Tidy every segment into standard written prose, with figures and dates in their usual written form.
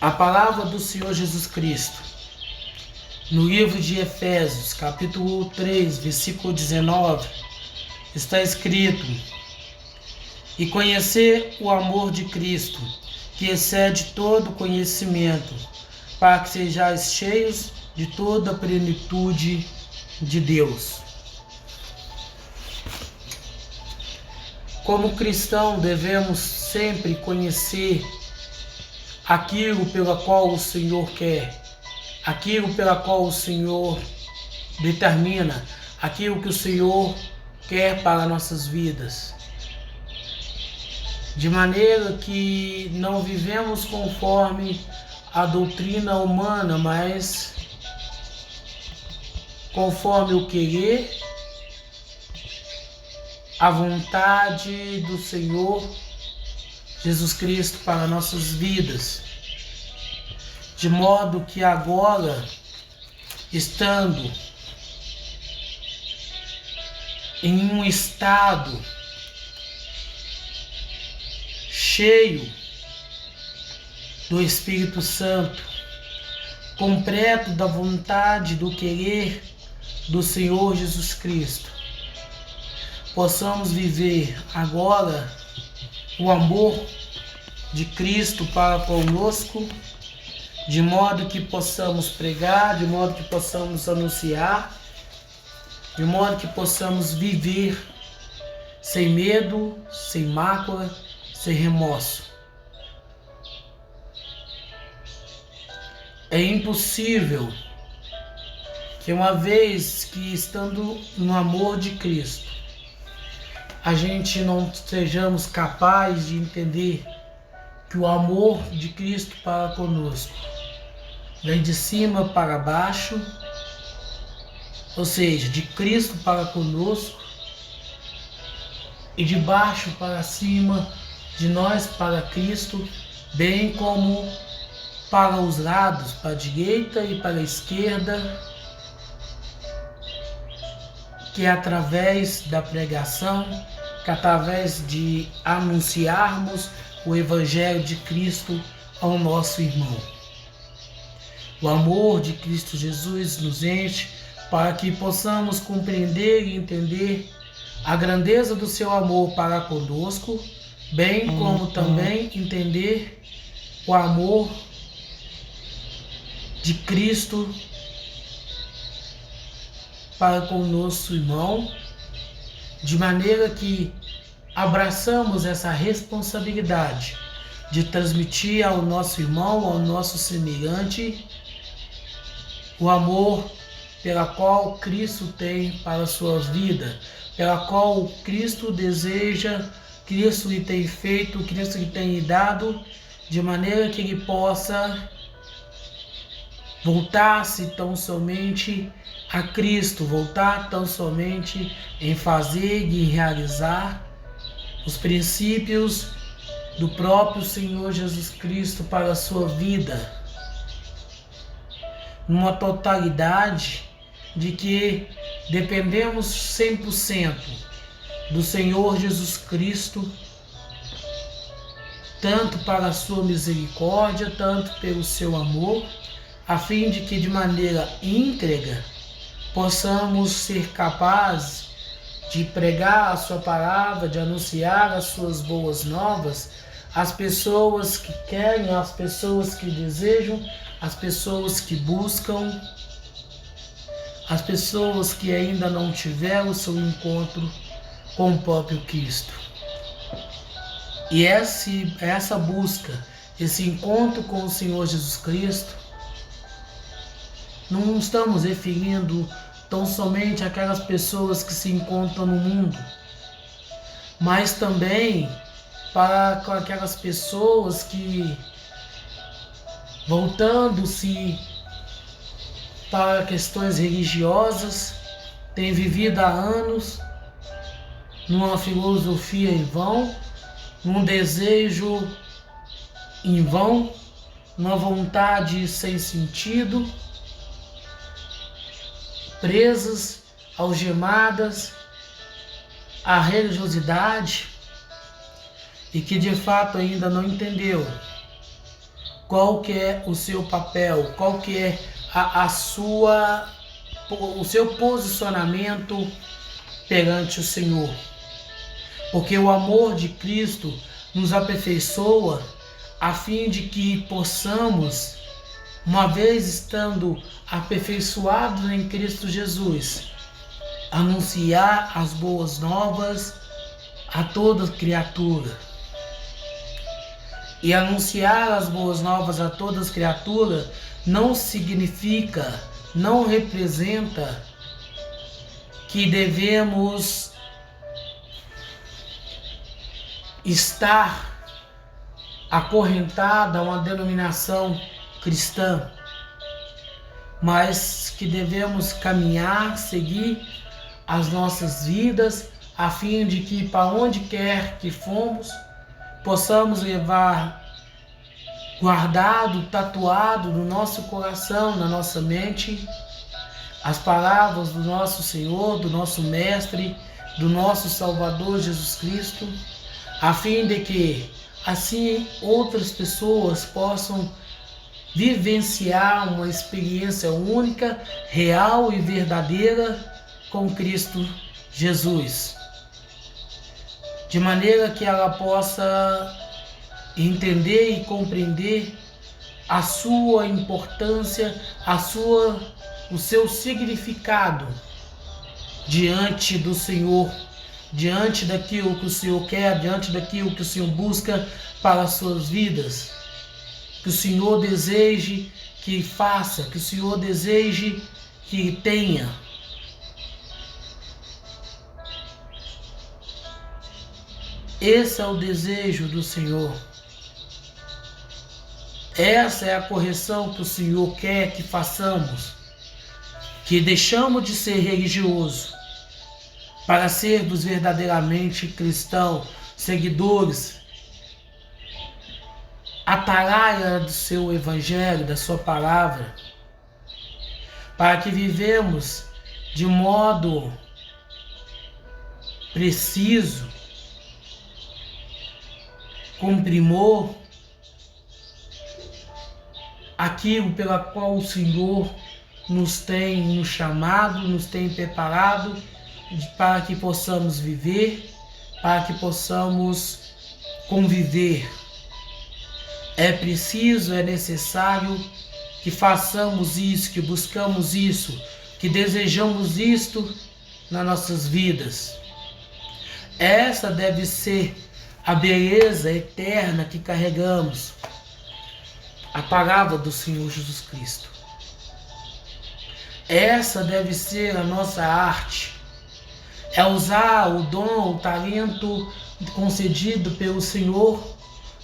A palavra do Senhor Jesus Cristo, no livro de Efésios, capítulo 3, versículo 19, está escrito: e conhecer o amor de Cristo, que excede todo conhecimento, para que sejais cheios de toda a plenitude de Deus. Como cristão, devemos sempre conhecer aquilo pela qual o Senhor quer, aquilo pela qual o Senhor determina, aquilo que o Senhor quer para nossas vidas. De maneira que não vivemos conforme a doutrina humana, mas conforme o querer, a vontade do Senhor Jesus Cristo para nossas vidas. De modo que agora, estando em um estado cheio do Espírito Santo, completo da vontade, do querer do Senhor Jesus Cristo, possamos viver agora o amor de Cristo para conosco, de modo que possamos pregar, de modo que possamos anunciar, de modo que possamos viver sem medo, sem mácula, sem remorso. É impossível que, uma vez que estando no amor de Cristo, a gente não sejamos capazes de entender que o amor de Cristo para conosco vem de cima para baixo, ou seja, de Cristo para conosco, e de baixo para cima, de nós para Cristo, bem como para os lados, para a direita e para a esquerda, que é através da pregação, que é através de anunciarmos o Evangelho de Cristo ao nosso irmão. O amor de Cristo Jesus nos enche para que possamos compreender e entender a grandeza do seu amor para conosco, bem como também entender o amor de Cristo para com o nosso irmão, de maneira que abraçamos essa responsabilidade de transmitir ao nosso irmão, ao nosso semelhante, o amor pela qual Cristo tem para a sua vida, pela qual Cristo deseja, Cristo lhe tem feito, Cristo lhe tem dado, de maneira que ele possa voltar-se tão somente a Cristo, voltar tão somente em fazer e realizar os princípios do próprio Senhor Jesus Cristo para a sua vida, numa totalidade de que dependemos 100% do Senhor Jesus Cristo, tanto para a sua misericórdia, tanto pelo seu amor, a fim de que de maneira íntegra possamos ser capazes de pregar a sua palavra, de anunciar as suas boas novas às pessoas que querem, às pessoas que desejam, às pessoas que buscam, às pessoas que ainda não tiveram o seu encontro com o próprio Cristo. E essa busca, esse encontro com o Senhor Jesus Cristo, não estamos referindo tão somente àquelas pessoas que se encontram no mundo, mas também para aquelas pessoas que, voltando-se para questões religiosas, têm vivido há anos numa filosofia em vão, num desejo em vão, numa vontade sem sentido, presas, algemadas à religiosidade, e que de fato ainda não entendeu qual que é o seu papel, qual que é o seu posicionamento perante o Senhor. Porque o amor de Cristo nos aperfeiçoa a fim de que possamos, uma vez estando aperfeiçoados em Cristo Jesus, anunciar as boas novas a toda criatura. E anunciar as boas novas a todas as criaturas não significa, não representa que devemos estar acorrentado a uma denominação cristã, mas que devemos caminhar, seguir as nossas vidas, a fim de que, para onde quer que fomos, possamos levar guardado, tatuado no nosso coração, na nossa mente, as palavras do nosso Senhor, do nosso Mestre, do nosso Salvador Jesus Cristo, a fim de que, assim, outras pessoas possam vivenciar uma experiência única, real e verdadeira com Cristo Jesus, de maneira que ela possa entender e compreender a sua importância, o seu significado diante do Senhor, diante daquilo que o Senhor quer, diante daquilo que o Senhor busca para as suas vidas, que o Senhor deseje que faça, que o Senhor deseje que tenha. Esse é o desejo do Senhor. Essa é a correção que o Senhor quer que façamos, que deixamos de ser religioso para sermos verdadeiramente cristãos, seguidores, atalaia do seu evangelho, da sua palavra, para que vivemos de modo preciso, com primor, aquilo pela qual o Senhor nos tem chamado, nos tem preparado, para que possamos viver, para que possamos conviver. É preciso, é necessário que façamos isso, que buscamos isso, que desejamos isto nas nossas vidas. Essa deve ser a beleza eterna que carregamos, a palavra do Senhor Jesus Cristo. Essa deve ser a nossa arte, é usar o dom, o talento concedido pelo Senhor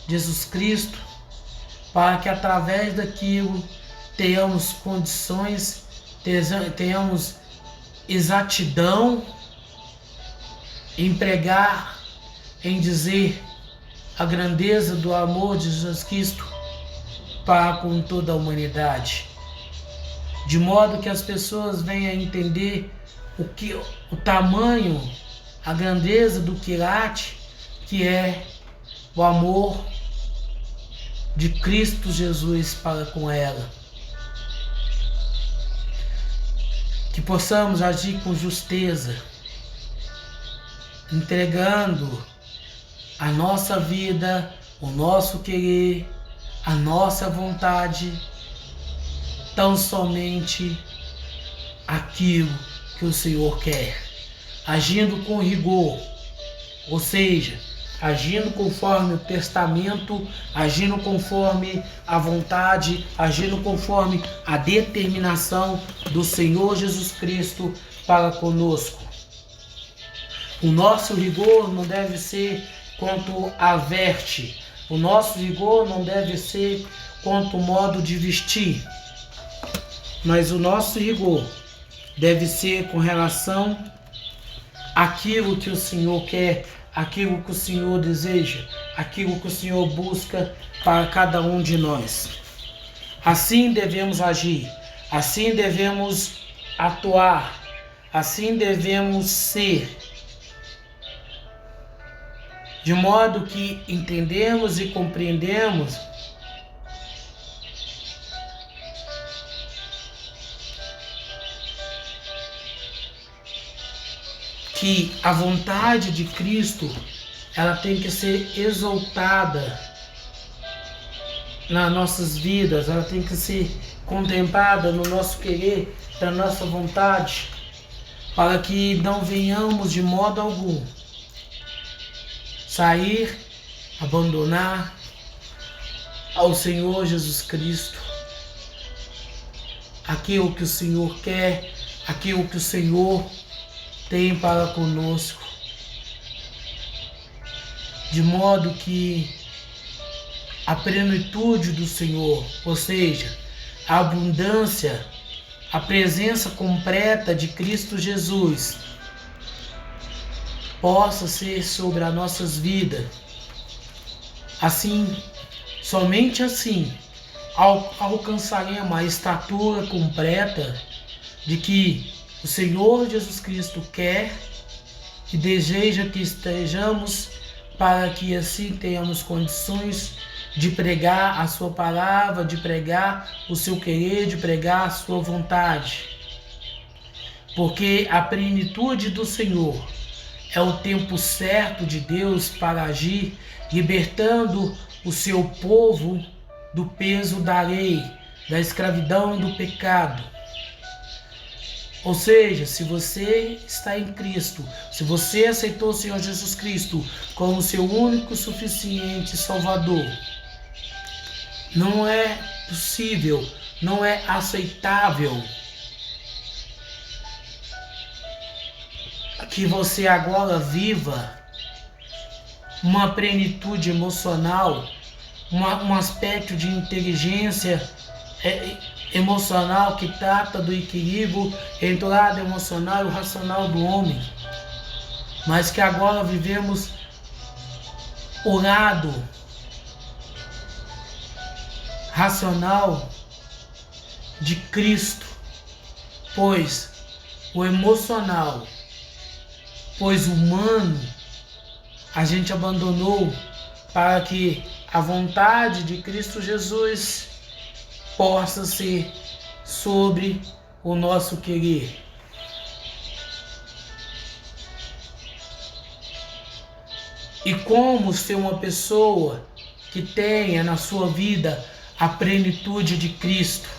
Jesus Cristo, para que através daquilo tenhamos condições, tenhamos exatidão em pregar, em dizer a grandeza do amor de Jesus Cristo para com toda a humanidade, de modo que as pessoas venham a entender o tamanho, a grandeza do quilate que é o amor de Cristo Jesus para com ela. Que possamos agir com justeza, entregando a nossa vida, o nosso querer, a nossa vontade, tão somente aquilo que o Senhor quer, agindo com rigor, ou seja, agindo conforme o testamento, agindo conforme a vontade, agindo conforme a determinação do Senhor Jesus Cristo para conosco. O nosso rigor não deve ser quanto à veste, o nosso rigor não deve ser quanto ao modo de vestir, mas o nosso rigor deve ser com relação àquilo que o Senhor quer, aquilo que o Senhor deseja, aquilo que o Senhor busca para cada um de nós. Assim devemos agir, assim devemos atuar, assim devemos ser, de modo que entendemos e compreendemos que a vontade de Cristo, ela tem que ser exaltada nas nossas vidas, ela tem que ser contemplada no nosso querer, na nossa vontade, para que não venhamos de modo algum sair, abandonar ao Senhor Jesus Cristo, aquilo que o Senhor quer, aquilo que o Senhor tem para conosco, de modo que a plenitude do Senhor, ou seja, a abundância, a presença completa de Cristo Jesus, possa ser sobre as nossas vidas. Assim, somente assim, alcançaremos a estatura completa de que o Senhor Jesus Cristo quer e deseja que estejamos, para que assim tenhamos condições de pregar a sua palavra, de pregar o seu querer, de pregar a sua vontade. Porque a plenitude do Senhor é o tempo certo de Deus para agir, libertando o seu povo do peso da lei, da escravidão do pecado. Ou seja, se você está em Cristo, se você aceitou o Senhor Jesus Cristo como seu único, suficiente Salvador, não é possível, não é aceitável que você agora viva uma plenitude emocional, um aspecto de inteligência emocional que trata do equilíbrio entre o lado emocional e o racional do homem, mas que agora vivemos o lado racional de Cristo, pois o emocional, pois o humano, a gente abandonou para que a vontade de Cristo Jesus possa ser sobre o nosso querer. E como ser uma pessoa que tenha na sua vida a plenitude de Cristo,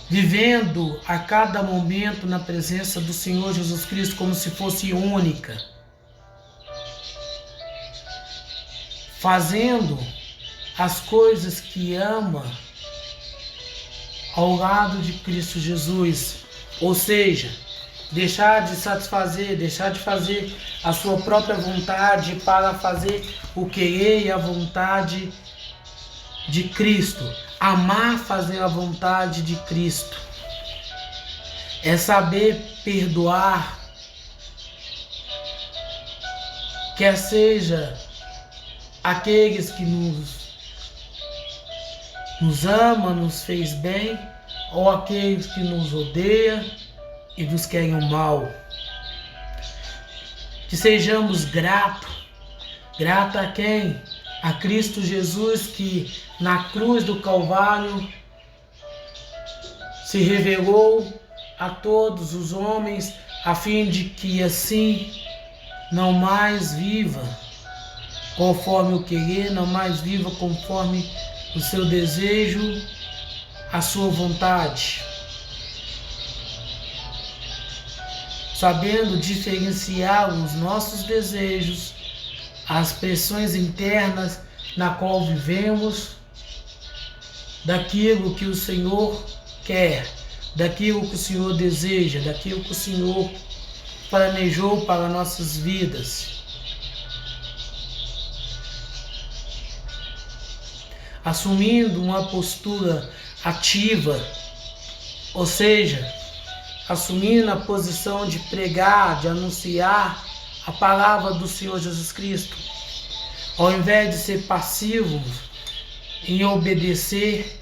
vivendo a cada momento na presença do Senhor Jesus Cristo como se fosse única, fazendo as coisas que ama ao lado de Cristo Jesus, ou seja, deixar de satisfazer, deixar de fazer a sua própria vontade para fazer o querer e a vontade de Cristo, amar fazer a vontade de Cristo, é saber perdoar, quer seja aqueles que nos ama, nos fez bem, ou aqueles que nos odeiam e nos querem o mal. Que sejamos grato a quem? A Cristo Jesus, que na cruz do Calvário se revelou a todos os homens, a fim de que assim não mais viva conforme o querer, não mais viva conforme o seu desejo, a sua vontade, sabendo diferenciar os nossos desejos, as pressões internas na qual vivemos, daquilo que o Senhor quer, daquilo que o Senhor deseja, daquilo que o Senhor planejou para nossas vidas. Assumindo uma postura ativa, ou seja, assumindo a posição de pregar, de anunciar a palavra do Senhor Jesus Cristo, ao invés de ser passivos em obedecer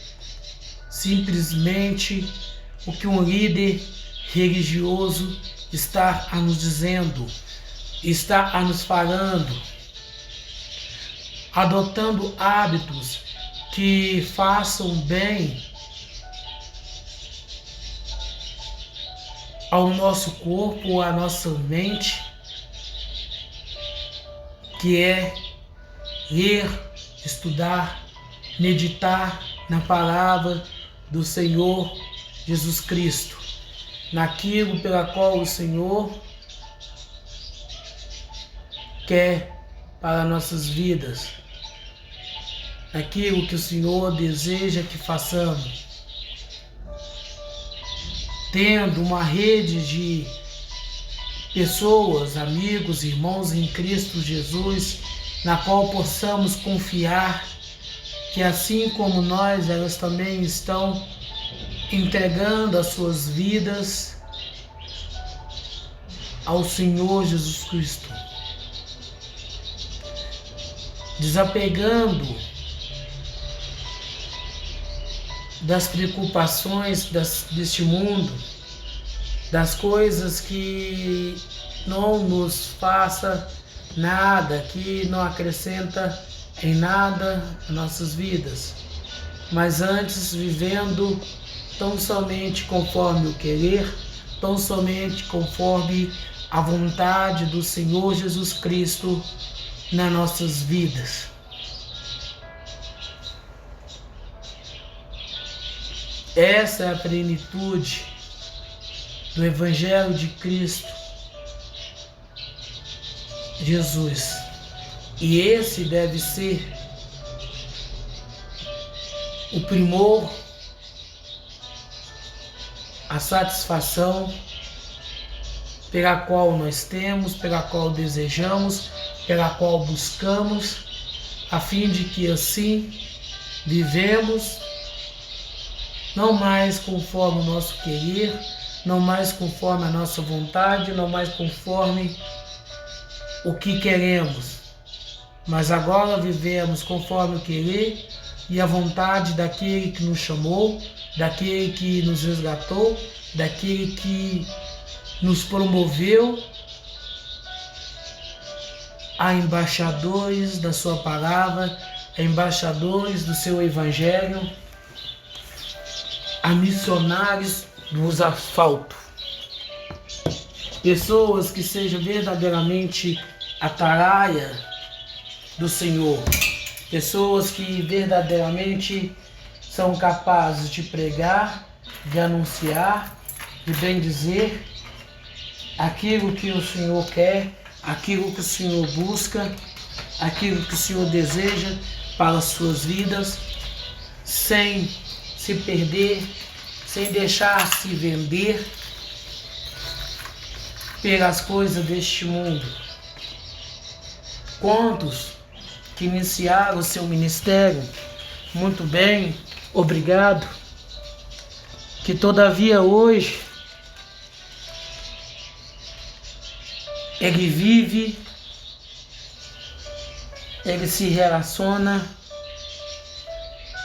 simplesmente o que um líder religioso está a nos dizendo, está a nos falando, adotando hábitos que façam bem ao nosso corpo, à nossa mente, que é ler, estudar, meditar na palavra do Senhor Jesus Cristo, naquilo pela qual o Senhor quer para nossas vidas, naquilo que o Senhor deseja que façamos, tendo uma rede de pessoas, amigos, irmãos em Cristo Jesus, na qual possamos confiar que assim como nós, elas também estão entregando as suas vidas ao Senhor Jesus Cristo, desapegando das preocupações deste mundo, das coisas que não nos faça nada, que não acrescenta em nada as nossas vidas, mas antes vivendo tão somente conforme o querer, tão somente conforme a vontade do Senhor Jesus Cristo nas nossas vidas. Essa é a plenitude do Evangelho de Cristo Jesus. E esse deve ser o primor, a satisfação pela qual nós temos, pela qual desejamos, pela qual buscamos, a fim de que assim vivemos não mais conforme o nosso querer, não mais conforme a nossa vontade, não mais conforme o que queremos, mas agora vivemos conforme o querer e a vontade daquele que nos chamou, daquele que nos resgatou, daquele que nos promoveu a embaixadores da sua palavra, a embaixadores do seu evangelho, a missionários dos asfaltos. Pessoas que sejam verdadeiramente ataraia do Senhor. Pessoas que verdadeiramente são capazes de pregar, de anunciar, de bendizer aquilo que o Senhor quer, aquilo que o Senhor busca, aquilo que o Senhor deseja para as suas vidas, sem se perder, sem deixar se vender pelas coisas deste mundo. Quantos que iniciaram o seu ministério muito bem, obrigado, que todavia hoje ele vive, ele se relaciona,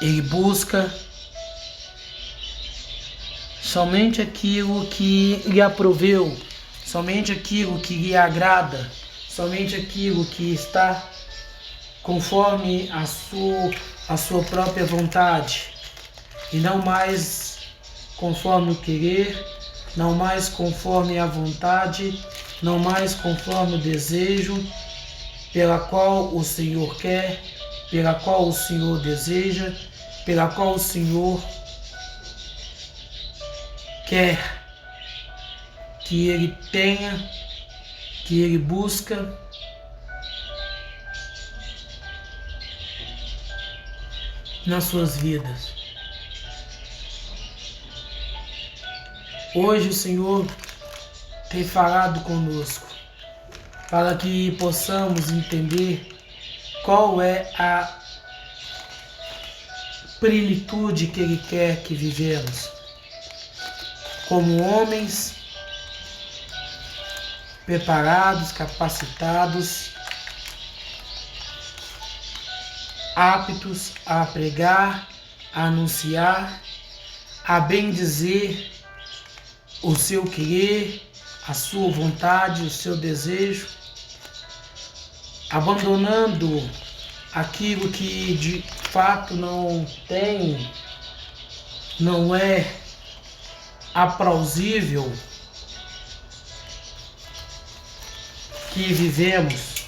ele busca somente aquilo que lhe aproveu, somente aquilo que lhe agrada, somente aquilo que está conforme a sua própria vontade, e não mais conforme o querer, não mais conforme a vontade, não mais conforme o desejo pela qual o Senhor quer, pela qual o Senhor deseja, pela qual o Senhor quer que ele tenha, que ele busca. Nas suas vidas. Hoje o Senhor tem falado conosco para que possamos entender qual é a plenitude que Ele quer que vivemos como homens preparados, capacitados, aptos a pregar, a anunciar, a bendizer o seu querer, a sua vontade, o seu desejo, abandonando aquilo que de fato não é aplausível que vivemos,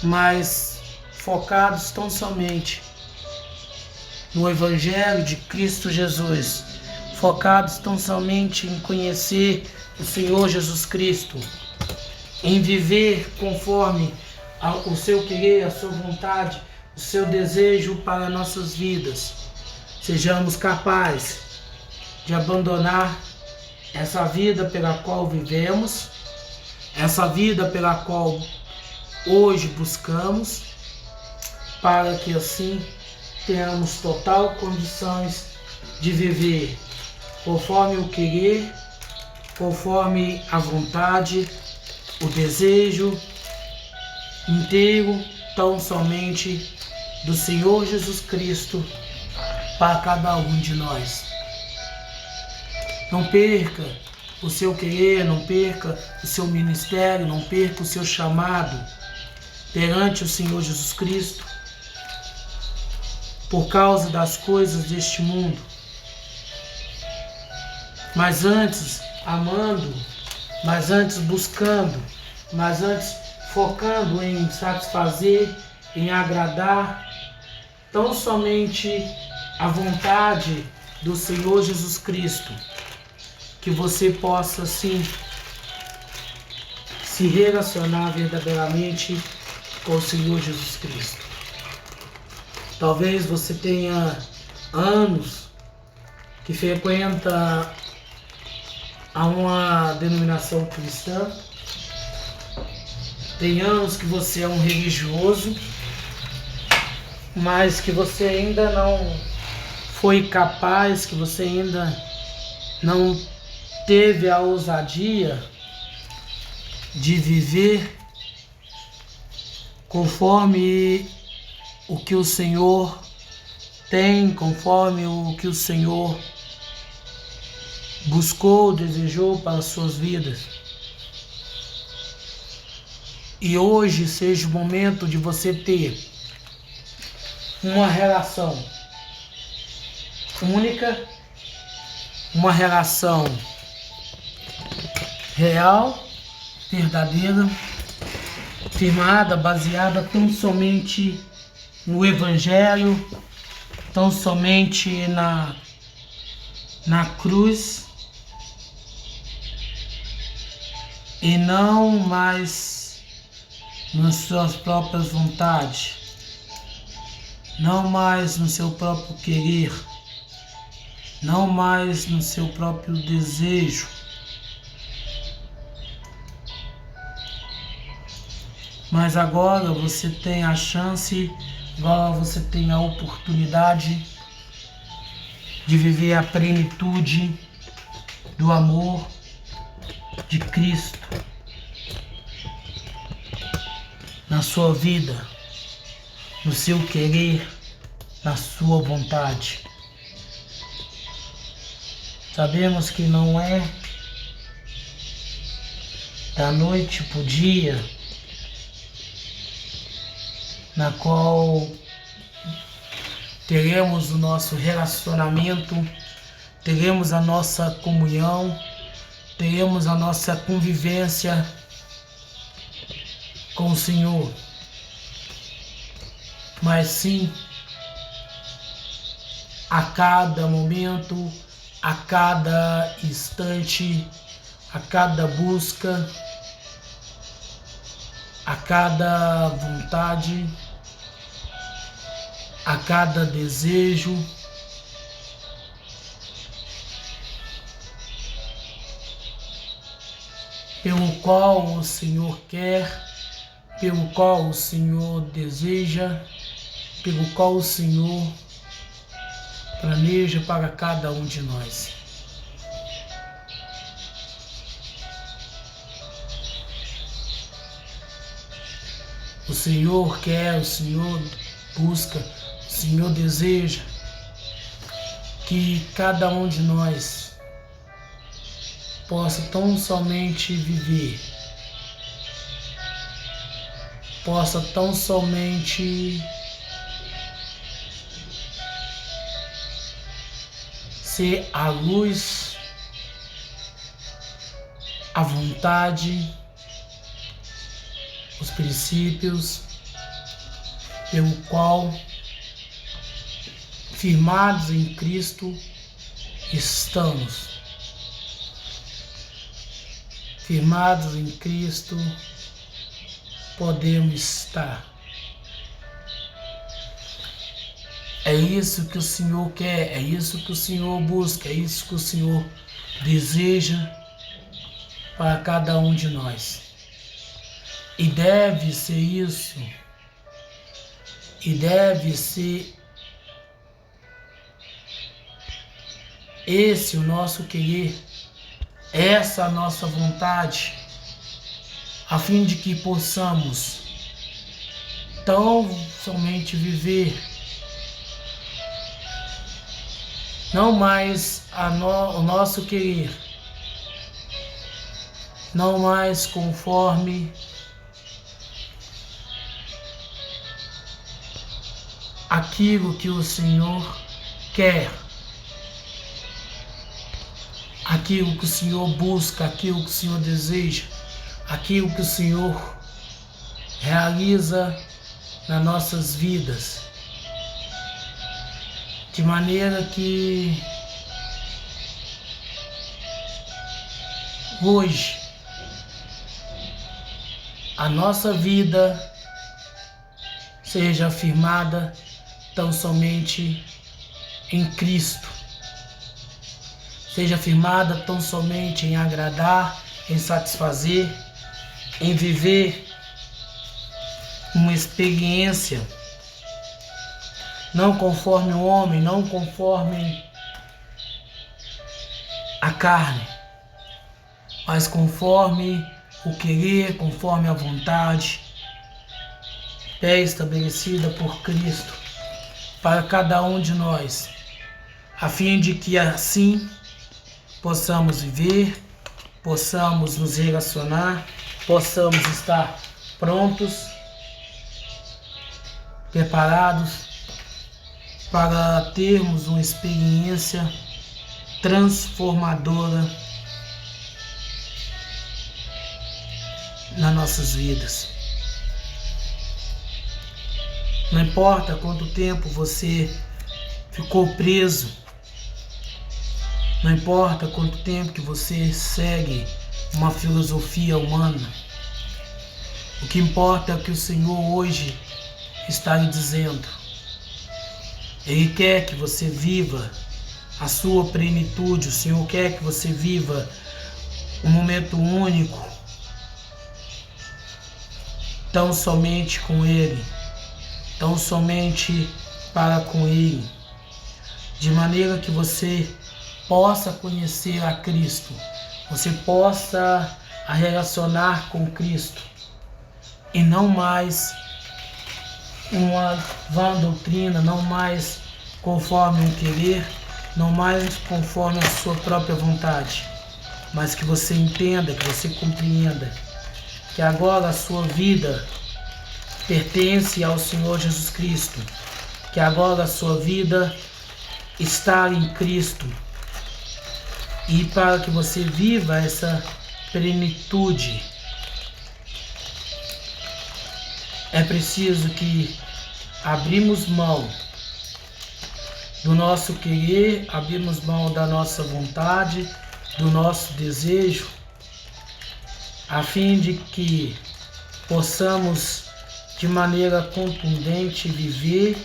mas focados tão somente no Evangelho de Cristo Jesus, focados tão somente em conhecer o Senhor Jesus Cristo, em viver conforme o seu querer, a sua vontade, o seu desejo para nossas vidas. Sejamos capazes de abandonar essa vida pela qual vivemos, essa vida pela qual hoje buscamos, para que assim tenhamos total condições de viver conforme o querer, conforme a vontade, o desejo inteiro, tão somente do Senhor Jesus Cristo para cada um de nós. Não perca o seu querer, não perca o seu ministério, não perca o seu chamado perante o Senhor Jesus Cristo por causa das coisas deste mundo. Mas antes amando, mas antes buscando, mas antes focando em satisfazer, em agradar tão somente a vontade do Senhor Jesus Cristo, que você possa sim se relacionar verdadeiramente com o Senhor Jesus Cristo. Talvez você tenha anos que frequenta a uma denominação cristã, tem anos que você é um religioso, mas que você ainda não foi capaz, que você ainda não teve a ousadia de viver conforme o que o Senhor tem, conforme o que o Senhor buscou, desejou para as suas vidas. E hoje seja o momento de você ter uma relação única, uma relação real, verdadeira, firmada, baseada tão somente no Evangelho, tão somente na cruz, e não mais nas suas próprias vontades, não mais no seu próprio querer, não mais no seu próprio desejo, mas agora você tem a chance, agora você tem a oportunidade de viver a plenitude do amor de Cristo na sua vida, no seu querer, na sua vontade. Sabemos que não é da noite para o dia na qual teremos o nosso relacionamento, teremos a nossa comunhão, teremos a nossa convivência com o Senhor, mas sim a cada momento, a cada instante, a cada busca, a cada vontade, a cada desejo, pelo qual o Senhor quer, pelo qual o Senhor deseja, pelo qual o Senhor planeja para cada um de nós. O Senhor quer, o Senhor busca, o Senhor deseja que cada um de nós possa tão somente viver, possa tão somente ser a luz, a vontade os princípios pelo qual, firmados em Cristo, estamos. Firmados em Cristo, podemos estar. É isso que o Senhor quer, é isso que o Senhor busca, é isso que o Senhor deseja para cada um de nós. E deve ser isso, e deve ser esse o nosso querer, essa a nossa vontade, a fim de que possamos tão somente viver não mais o nosso querer, não mais conforme aquilo que o Senhor quer, aquilo que o Senhor busca, aquilo que o Senhor deseja, aquilo que o Senhor realiza nas nossas vidas, de maneira que hoje a nossa vida seja firmada tão somente em Cristo, seja firmada tão somente em agradar, em satisfazer, em viver uma experiência não conforme o homem, não conforme a carne, mas conforme o querer, conforme a vontade pré-estabelecida por Cristo para cada um de nós, a fim de que assim possamos viver, possamos nos relacionar, possamos estar prontos, preparados para termos uma experiência transformadora nas nossas vidas. Não importa quanto tempo você ficou preso, não importa quanto tempo que você segue uma filosofia humana, o que importa é o que o Senhor hoje está lhe dizendo. Ele quer que você viva a sua plenitude, o Senhor quer que você viva um momento único, tão somente com Ele, tão somente para com Ele, de maneira que você possa conhecer a Cristo, você possa a relacionar com Cristo, e não mais uma vã doutrina, não mais conforme um querer, não mais conforme a sua própria vontade, mas que você entenda, que você compreenda que agora a sua vida pertence ao Senhor Jesus Cristo, que agora a sua vida está em Cristo, e para que você viva essa plenitude, é preciso que abrimos mão do nosso querer, abrimos mão da nossa vontade, do nosso desejo, a fim de que possamos de maneira contundente viver,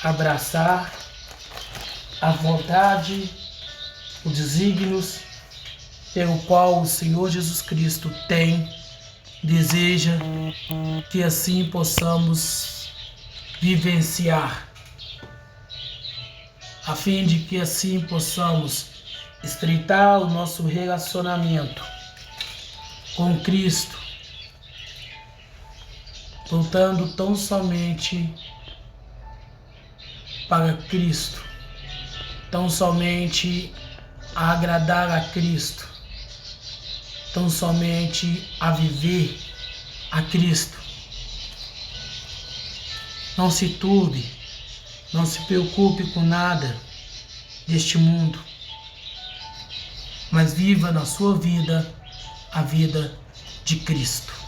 abraçar a vontade, os desígnios pelo qual o Senhor Jesus Cristo deseja que assim possamos vivenciar, a fim de que assim possamos estreitar o nosso relacionamento com Cristo, voltando tão somente para Cristo, tão somente a agradar a Cristo, tão somente a viver a Cristo. Não se turbe, não se preocupe com nada deste mundo, mas viva na sua vida a vida de Cristo.